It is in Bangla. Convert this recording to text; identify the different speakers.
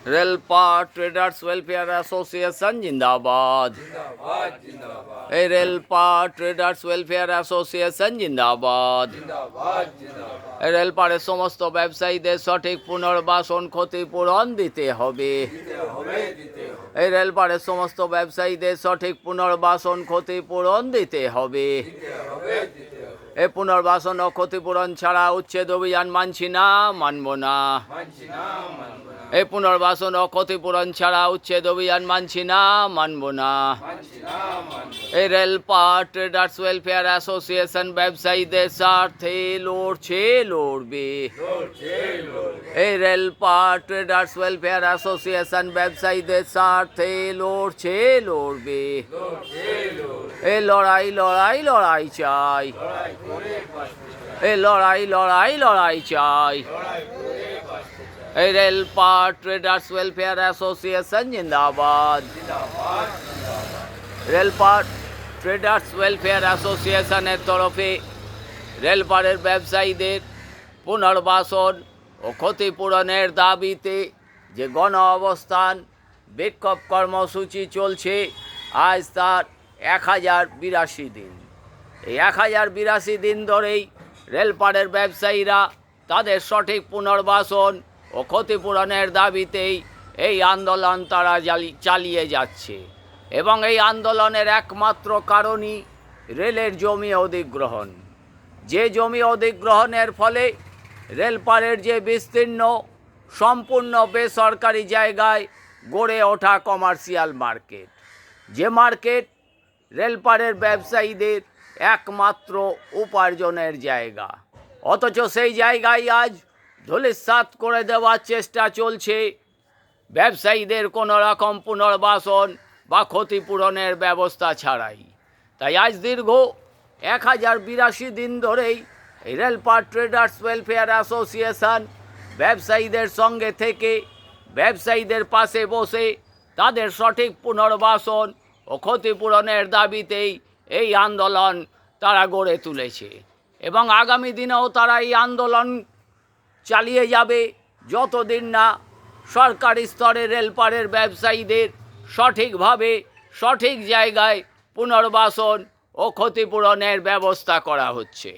Speaker 1: रेलपा ट्रेडर्स वेलफेयर एसोसिएशन जिंदाबाद।
Speaker 2: जिंदाबाद जिंदाबाद
Speaker 1: रेलपा ट्रेडर्स वेलफेयर एसोसिएशन जिंदाबाद।
Speaker 2: जिंदाबाद जिंदाबाद
Speaker 1: রেলপাড়ের সমস্ত ব্যবসায়ীদের সঠিক পুনর্বাসন ক্ষতিপূরণ দিতে হবে।
Speaker 2: দিতে হবে দিতে হবে
Speaker 1: এই রেলপাড়ের সমস্ত ব্যবসায়ীদের সঠিক পুনর্বাসন ক্ষতিপূরণ দিতে হবে।
Speaker 2: দিতে হবে দিতে হবে
Speaker 1: এই পুনর্বাসন ও ক্ষতিপূরণ ছাড়া উচ্ছেদ অভিযান মানছি না, মানব না।
Speaker 2: মানছি না মানব না
Speaker 1: এই পুনর্বাসন ও ক্ষতিপূরণ ছাড়া উচ্ছেদ অভিযান মানছি না, মানব না।
Speaker 2: মানছি না মানব না
Speaker 1: এই রেলপা ট্রেডার্স ওয়েলফেয়ার অ্যাসোসিয়েশন ব্যবসায়ীদের স্বার্থে লড়ছে, লড়বে।
Speaker 2: লড়ছে লড়বে
Speaker 1: এই রেলপা ট্রেডার্স ওয়েলফেয়ার অ্যাসোসিয়েশন ব্যবসায়ীদের স্বার্থে লড়ছে, লড়বে।
Speaker 2: লড়ছে লড়বে
Speaker 1: এই লড়াই লড়াই লড়াই চাই,
Speaker 2: লড়াই করে বাঁচতে চাই
Speaker 1: এই লড়াই লড়াই লড়াই চাই।
Speaker 2: লড়াই করে বাঁচতে চাই
Speaker 1: এই রেলপা ট্রেডার্স ওয়েলফেয়ার অ্যাসোসিয়েশন জিন্দাবাদ।
Speaker 2: জিন্দাবাদ জিন্দাবাদ
Speaker 1: রেলপা ট্রেডার্স ওয়েলফেয়ার অ্যাসোসিয়েশনের তরফে রেলপাড়ের ব্যবসায়ীদের পুনর্বাসন ও ক্ষতিপূরণের দাবিতে যে গণ অবস্থান বিক্ষোভ কর্মসূচি চলছে, আজ তার 1082 দিন। এই 1082 দিন ধরেই রেলপাড়ের ব্যবসায়ীরা তাদের সঠিক পুনর্বাসন ও ক্ষতিপূরণের দাবিতেই এই আন্দোলন তারা চালিয়ে যাচ্ছে। এবং এই আন্দোলনের একমাত্র কারণই রেলের জমি অধিগ্রহণ। যে জমি অধিগ্রহণের ফলে রেলপাড়ের যে বিস্তীর্ণ সম্পূর্ণ বেসরকারি জায়গায় গড়ে ওঠা কমার্শিয়াল মার্কেট, যে মার্কেট রেলপাড়ের ব্যবসায়ীদের একমাত্র উপার্জনের জায়গা, অথচ সেই জায়গায় আজ ধূলিসাৎ করে দেওয়ার চেষ্টা চলছে ব্যবসায়ীদের কোনো রকম পুনর্বাসন বা ক্ষতিপূরণের ব্যবস্থা ছাড়াই। তাই আজ দীর্ঘ 1082 দিন ধরেই এই রেলপা ট্রেডার্স ওয়েলফেয়ার অ্যাসোসিয়েশন ব্যবসায়ীদের সঙ্গে থেকে ব্যবসায়ীদের পাশে বসে তাদের সঠিক পুনর্বাসন ও ক্ষতিপূরণের দাবিতেই এই আন্দোলন তারা গড়ে তুলেছে। এবং আগামী দিনেও তারা এই আন্দোলন চালিয়ে যাবে যতদিন না সরকারি স্তরে রেলপাড়ের ব্যবসায়ীদের সঠিকভাবে সঠিক জায়গায় পুনর্বাসন ও ক্ষতিপূরণের ব্যবস্থা করা হচ্ছে।